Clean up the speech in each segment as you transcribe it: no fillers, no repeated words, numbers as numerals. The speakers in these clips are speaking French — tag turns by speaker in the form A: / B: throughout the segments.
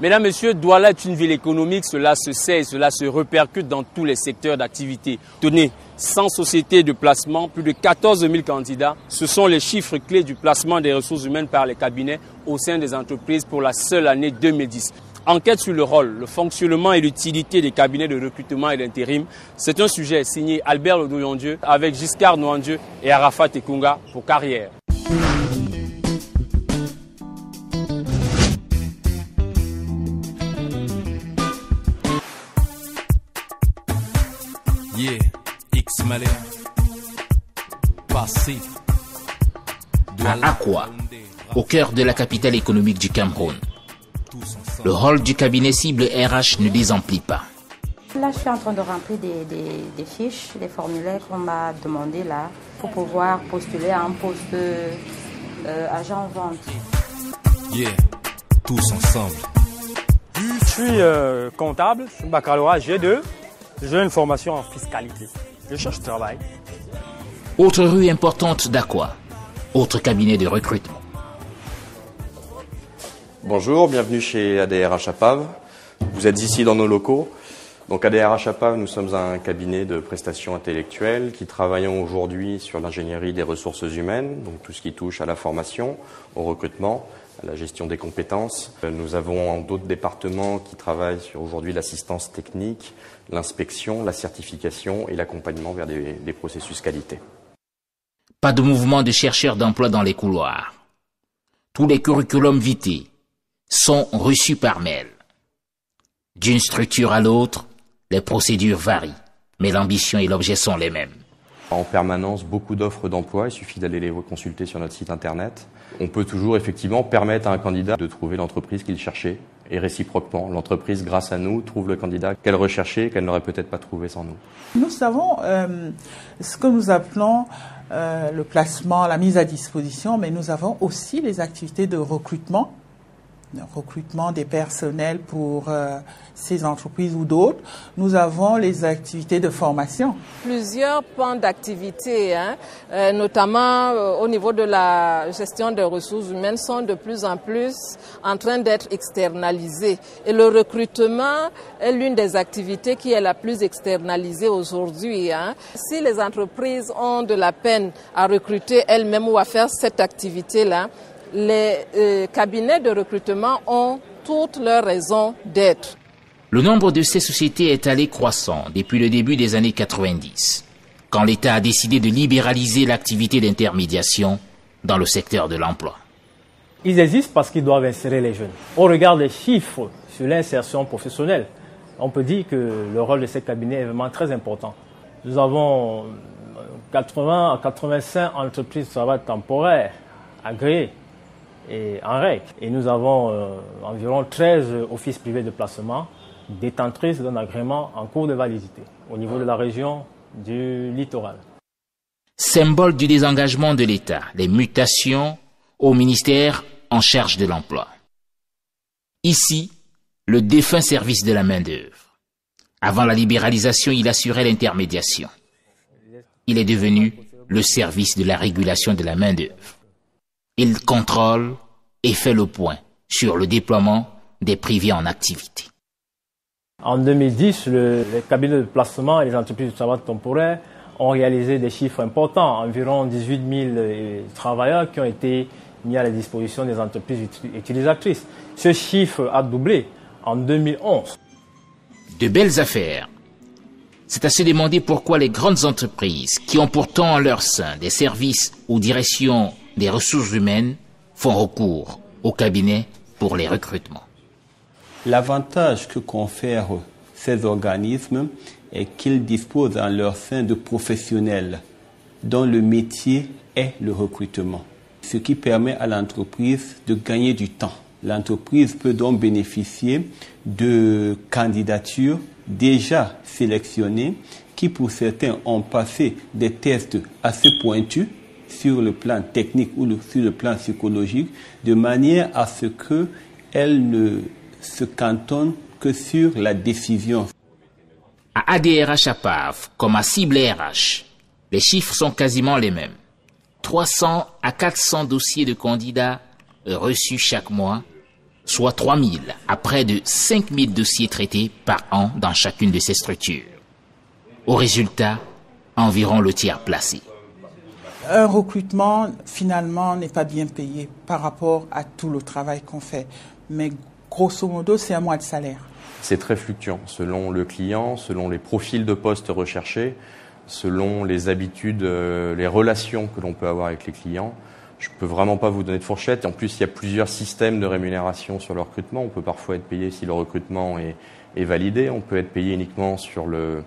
A: Mesdames, Messieurs, Douala est une ville économique, cela se sait et cela se répercute dans tous les secteurs d'activité. Tenez, 100 sociétés de placement, plus de 14 000 candidats, ce sont les chiffres clés du placement des ressources humaines par les cabinets au sein des entreprises pour la seule année 2010. Enquête sur le rôle, le fonctionnement et l'utilité des cabinets de recrutement et d'intérim. C'est un sujet signé Albert Ledoyondieu avec Giscard Nouandieu et Arafat Ekunga pour Carrière.
B: À Akwa, au cœur de la capitale économique du Cameroun, le rôle du cabinet cible RH ne désemplit pas.
C: Là, je suis en train de remplir des fiches, des formulaires qu'on m'a demandé là pour pouvoir postuler à un poste agent vente.
D: Tous ensemble.
E: Je suis comptable, je suis baccalauréat G2, j'ai une formation en fiscalité. Je cherche travail.
B: Autre rue importante d'Akwa, autre cabinet de recrutement.
F: Bonjour, bienvenue chez ADRH APAV. Vous êtes ici dans nos locaux. Donc ADRH APAV, nous sommes un cabinet de prestations intellectuelles qui travaillons aujourd'hui sur l'ingénierie des ressources humaines, donc tout ce qui touche à la formation, au recrutement, à la gestion des compétences. Nous avons d'autres départements qui travaillent sur aujourd'hui l'assistance technique, l'inspection, la certification et l'accompagnement vers des processus qualité.
B: Pas de mouvement de chercheurs d'emploi dans les couloirs. Tous les curriculums vitae sont reçus par mail. D'une structure à l'autre, les procédures varient, mais l'ambition et l'objet sont les mêmes.
F: En permanence, beaucoup d'offres d'emploi, il suffit d'aller les consulter sur notre site internet. On peut toujours effectivement permettre à un candidat de trouver l'entreprise qu'il cherchait et réciproquement. L'entreprise, grâce à nous, trouve le candidat qu'elle recherchait et qu'elle n'aurait peut-être pas trouvé sans nous.
G: Nous avons ce que nous appelons le placement, la mise à disposition, mais nous avons aussi les activités de recrutement des personnels pour ces entreprises ou d'autres. Nous avons les activités de formation.
H: Plusieurs pans d'activité, notamment au niveau de la gestion des ressources humaines, sont de plus en plus en train d'être externalisés. Et le recrutement est l'une des activités qui est la plus externalisée aujourd'hui. Si les entreprises ont de la peine à recruter elles-mêmes ou à faire cette activité-là, les cabinets de recrutement ont toutes leurs raisons d'être.
B: Le nombre de ces sociétés est allé croissant depuis le début des années 90, quand l'État a décidé de libéraliser l'activité d'intermédiation dans le secteur de l'emploi.
E: Ils existent parce qu'ils doivent insérer les jeunes. On regarde les chiffres sur l'insertion professionnelle. On peut dire que le rôle de ces cabinets est vraiment très important. Nous avons 80 à 85 entreprises de travail temporaire agréées et en règle. Et nous avons environ 13 offices privés de placement détentrices d'un agrément en cours de validité au niveau de la région du littoral.
B: Symbole du désengagement de l'État, les mutations au ministère en charge de l'emploi. Ici, le défunt service de la main-d'œuvre. Avant la libéralisation, il assurait l'intermédiation. Il est devenu le service de la régulation de la main-d'œuvre. Il contrôle et fait le point sur le déploiement des privés en activité.
E: En 2010, les cabinets de placement et les entreprises de travail temporaire ont réalisé des chiffres importants, environ 18 000 travailleurs qui ont été mis à la disposition des entreprises utilisatrices. Ce chiffre a doublé en 2011.
B: De belles affaires. C'est à se demander pourquoi les grandes entreprises, qui ont pourtant en leur sein des services ou directions des ressources humaines, font recours au cabinet pour les recrutements.
I: L'avantage que confèrent ces organismes est qu'ils disposent en leur sein de professionnels dont le métier est le recrutement, ce qui permet à l'entreprise de gagner du temps. L'entreprise peut donc bénéficier de candidatures déjà sélectionnées qui pour certains ont passé des tests assez pointus sur le plan technique ou sur le plan psychologique, de manière à ce qu'elles ne se cantonnent que sur la décision.
B: À ADRH APAV, comme à Cible RH, les chiffres sont quasiment les mêmes. 300 à 400 dossiers de candidats reçus chaque mois soit 3 000 à près de 5 000 dossiers traités par an dans chacune de ces structures. Au résultat, environ le tiers placé.
G: Un recrutement, finalement, n'est pas bien payé par rapport à tout le travail qu'on fait. Mais grosso modo, c'est un mois de salaire.
F: C'est très fluctuant selon le client, selon les profils de postes recherchés, selon les habitudes, les relations que l'on peut avoir avec les clients. Je ne peux vraiment pas vous donner de fourchette. En plus, il y a plusieurs systèmes de rémunération sur le recrutement. On peut parfois être payé si le recrutement est validé. On peut être payé uniquement sur le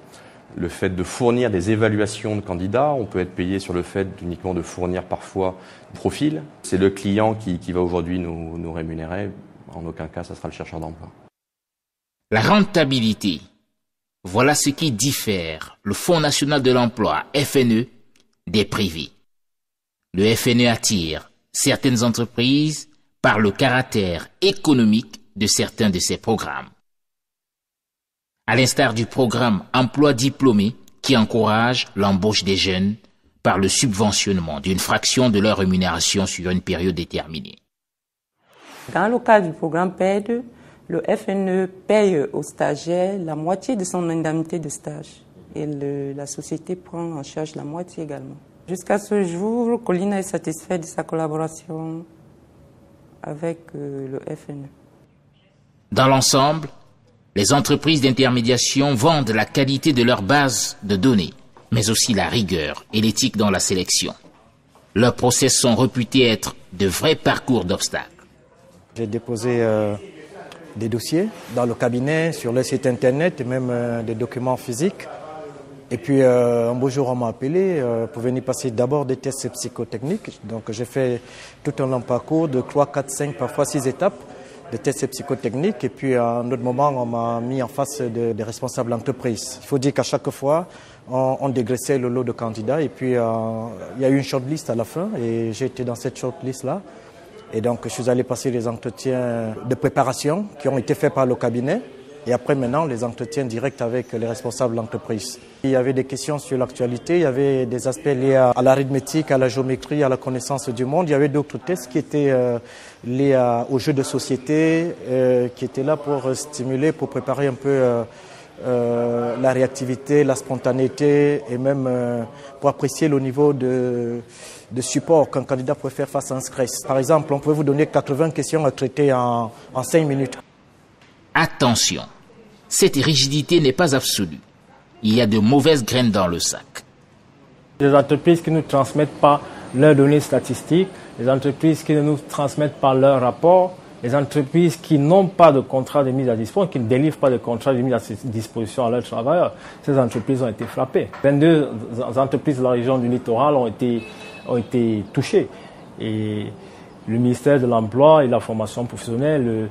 F: fait de fournir des évaluations de candidats. On peut être payé sur le fait uniquement de fournir parfois des profils. C'est le client qui va aujourd'hui nous rémunérer. En aucun cas, ça sera le chercheur d'emploi.
B: La rentabilité. Voilà ce qui diffère le Fonds national de l'emploi, FNE, des privés. Le FNE attire certaines entreprises par le caractère économique de certains de ses programmes. À l'instar du programme Emploi diplômé qui encourage l'embauche des jeunes par le subventionnement d'une fraction de leur rémunération sur une période déterminée.
D: Dans le cas du programme PAID, le FNE paye aux stagiaires la moitié de son indemnité de stage et la société prend en charge la moitié également. Jusqu'à ce jour, Colina est satisfait de sa collaboration avec le FNE.
B: Dans l'ensemble, les entreprises d'intermédiation vendent la qualité de leur base de données, mais aussi la rigueur et l'éthique dans la sélection. Leurs process sont réputés être de vrais parcours d'obstacles.
J: J'ai déposé des dossiers dans le cabinet, sur le site internet et même des documents physiques. Et puis un beau jour on m'a appelé pour venir passer d'abord des tests psychotechniques. Donc j'ai fait tout un long parcours de 3, 4, 5, parfois 6 étapes de tests psychotechniques. Et puis à un autre moment on m'a mis en face des responsables d'entreprise. Il faut dire qu'à chaque fois on dégraissait le lot de candidats. Et puis il y a eu une shortlist à la fin et j'ai été dans cette shortlist-là. Et donc je suis allé passer les entretiens de préparation qui ont été faits par le cabinet. Et après maintenant les entretiens directs avec les responsables d'entreprise. Il y avait des questions sur l'actualité, il y avait des aspects liés à l'arithmétique, à la géométrie, à la connaissance du monde. Il y avait d'autres tests qui étaient liés aux jeux de société, qui étaient là pour stimuler, pour préparer un peu la réactivité, la spontanéité et même pour apprécier le niveau de support qu'un candidat peut faire face à un stress. Par exemple, on pouvait vous donner 80 questions à traiter en 5 minutes.
B: Attention, cette rigidité n'est pas absolue. Il y a de mauvaises graines dans le sac.
E: Les entreprises qui ne nous transmettent pas leurs données statistiques, les entreprises qui ne nous transmettent pas leurs rapports, les entreprises qui n'ont pas de contrat de mise à disposition, qui ne délivrent pas de contrat de mise à disposition à leurs travailleurs, ces entreprises ont été frappées. 22 entreprises de la région du littoral ont été touchées. Et le ministère de l'Emploi et de la formation professionnelle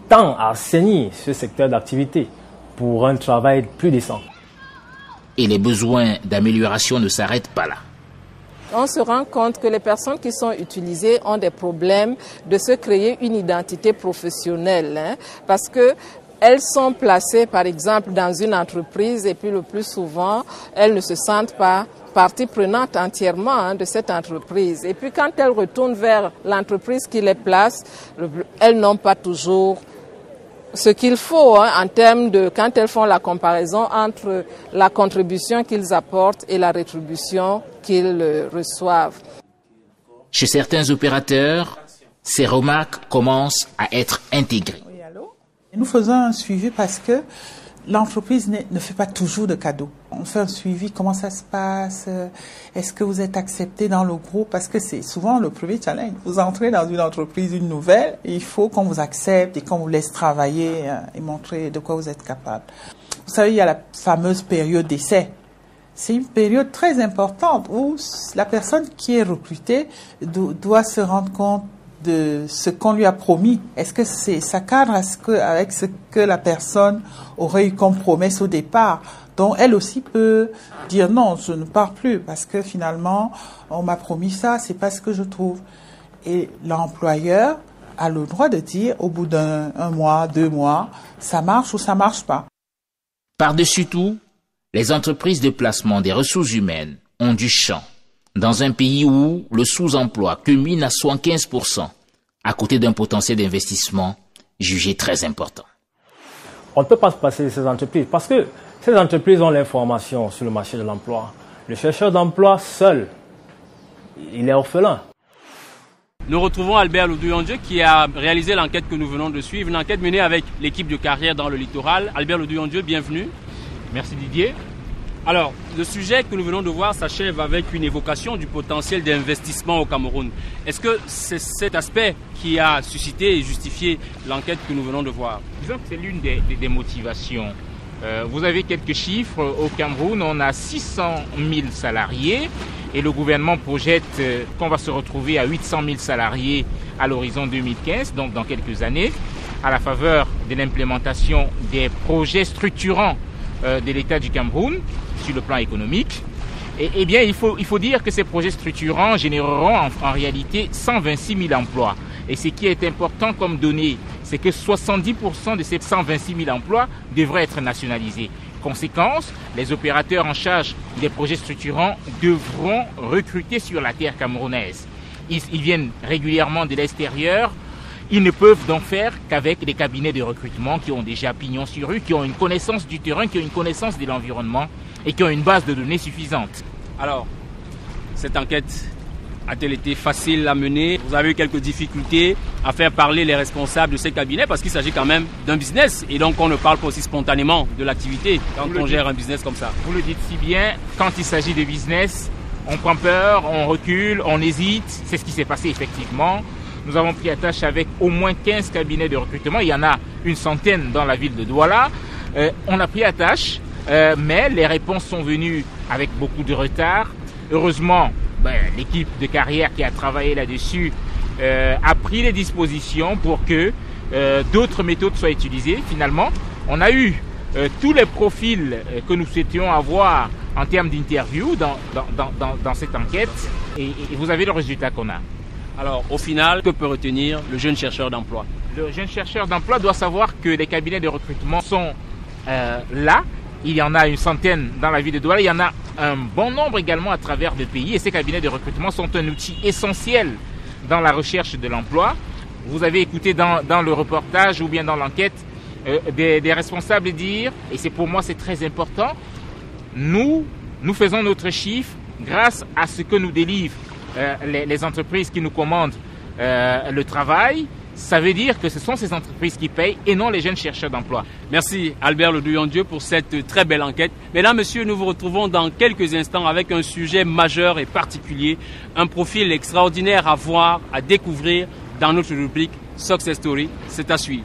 E: tend à assainir ce secteur d'activité pour un travail plus décent.
B: Et les besoins d'amélioration ne s'arrêtent pas là.
H: On se rend compte que les personnes qui sont utilisées ont des problèmes de se créer une identité professionnelle, parce que elles sont placées, par exemple, dans une entreprise et puis le plus souvent, elles ne se sentent pas partie prenante entièrement de cette entreprise. Et puis quand elles retournent vers l'entreprise qui les place, elles n'ont pas toujours ce qu'il faut en termes de, quand elles font la comparaison entre la contribution qu'ils apportent et la rétribution qu'ils reçoivent.
B: Chez certains opérateurs, ces remarques commencent à être intégrées.
G: Oui, allô? Nous faisons un suivi parce que l'entreprise ne fait pas toujours de cadeaux. On fait un suivi, comment ça se passe, est-ce que vous êtes accepté dans le groupe, parce que c'est souvent le premier challenge. Vous entrez dans une entreprise, une nouvelle, et il faut qu'on vous accepte et qu'on vous laisse travailler et montrer de quoi vous êtes capable. Vous savez, il y a la fameuse période d'essai. C'est une période très importante où la personne qui est recrutée doit se rendre compte de ce qu'on lui a promis. Est-ce que ça cadre avec ce que la personne aurait eu comme promesse au départ? Donc elle aussi peut dire non, je ne pars plus parce que finalement on m'a promis ça, c'est pas ce que je trouve. Et l'employeur a le droit de dire au bout d'un mois, 2 mois, ça marche ou ça marche pas.
B: Par-dessus tout, les entreprises de placement des ressources humaines ont du champ. Dans un pays où le sous-emploi culmine à 75%, à côté d'un potentiel d'investissement jugé très important.
E: On ne peut pas se passer de ces entreprises parce que ces entreprises ont l'information sur le marché de l'emploi. Le chercheur d'emploi seul, il est orphelin.
A: Nous retrouvons Albert Loudouyondieu qui a réalisé l'enquête que nous venons de suivre, une enquête menée avec l'équipe de carrière dans le littoral. Albert Loudouyondieu, bienvenue.
K: Merci Didier.
A: Alors, le sujet que nous venons de voir s'achève avec une évocation du potentiel d'investissement au Cameroun. Est-ce que c'est cet aspect qui a suscité et justifié l'enquête que nous venons de voir?
K: Disons que c'est l'une des motivations. Vous avez quelques chiffres. Au Cameroun, on a 600 000 salariés et le gouvernement projette qu'on va se retrouver à 800 000 salariés à l'horizon 2015, donc dans quelques années, à la faveur de l'implémentation des projets structurants de l'État du Cameroun sur le plan économique. Et bien, il faut dire que ces projets structurants généreront en réalité 126 000 emplois. Et ce qui est important comme donnée, c'est que 70% de ces 126 000 emplois devraient être nationalisés. Conséquence, les opérateurs en charge des projets structurants devront recruter sur la terre camerounaise. Ils viennent régulièrement de l'extérieur. Ils ne peuvent donc faire qu'avec des cabinets de recrutement qui ont déjà pignon sur rue, qui ont une connaissance du terrain, qui ont une connaissance de l'environnement et qui ont une base de données suffisante.
A: Alors, cette enquête a-t-elle été facile à mener? Vous avez eu quelques difficultés à faire parler les responsables de ces cabinets parce qu'il s'agit quand même d'un business et donc on ne parle pas aussi spontanément de l'activité quand on gère un business comme ça.
K: Vous le dites si bien, quand il s'agit de business, on prend peur, on recule, on hésite. C'est ce qui s'est passé effectivement. Nous avons pris attache avec au moins 15 cabinets de recrutement. Il y en a une centaine dans la ville de Douala. On a pris attache, mais les réponses sont venues avec beaucoup de retard. Heureusement, l'équipe de carrière qui a travaillé là-dessus a pris les dispositions pour que d'autres méthodes soient utilisées. Finalement, on a eu tous les profils que nous souhaitions avoir en termes d'interview dans cette enquête et vous avez le résultat qu'on a.
A: Alors, au final, que peut retenir le jeune chercheur d'emploi?
K: Le jeune chercheur d'emploi doit savoir que les cabinets de recrutement sont là. Il y en a une centaine dans la ville de Douala. Il y en a un bon nombre également à travers le pays. Et ces cabinets de recrutement sont un outil essentiel dans la recherche de l'emploi. Vous avez écouté dans le reportage ou bien dans l'enquête des responsables dire, et c'est pour moi c'est très important, nous faisons notre chiffre grâce à ce que nous délivrent les entreprises qui nous commandent le travail. Ça veut dire que ce sont ces entreprises qui payent et non les jeunes chercheurs d'emploi.
A: Merci Albert Loudouyondieu pour cette très belle enquête. Mesdames, Messieurs, nous vous retrouvons dans quelques instants avec un sujet majeur et particulier, un profil extraordinaire à voir, à découvrir dans notre rubrique Success Story. C'est à suivre.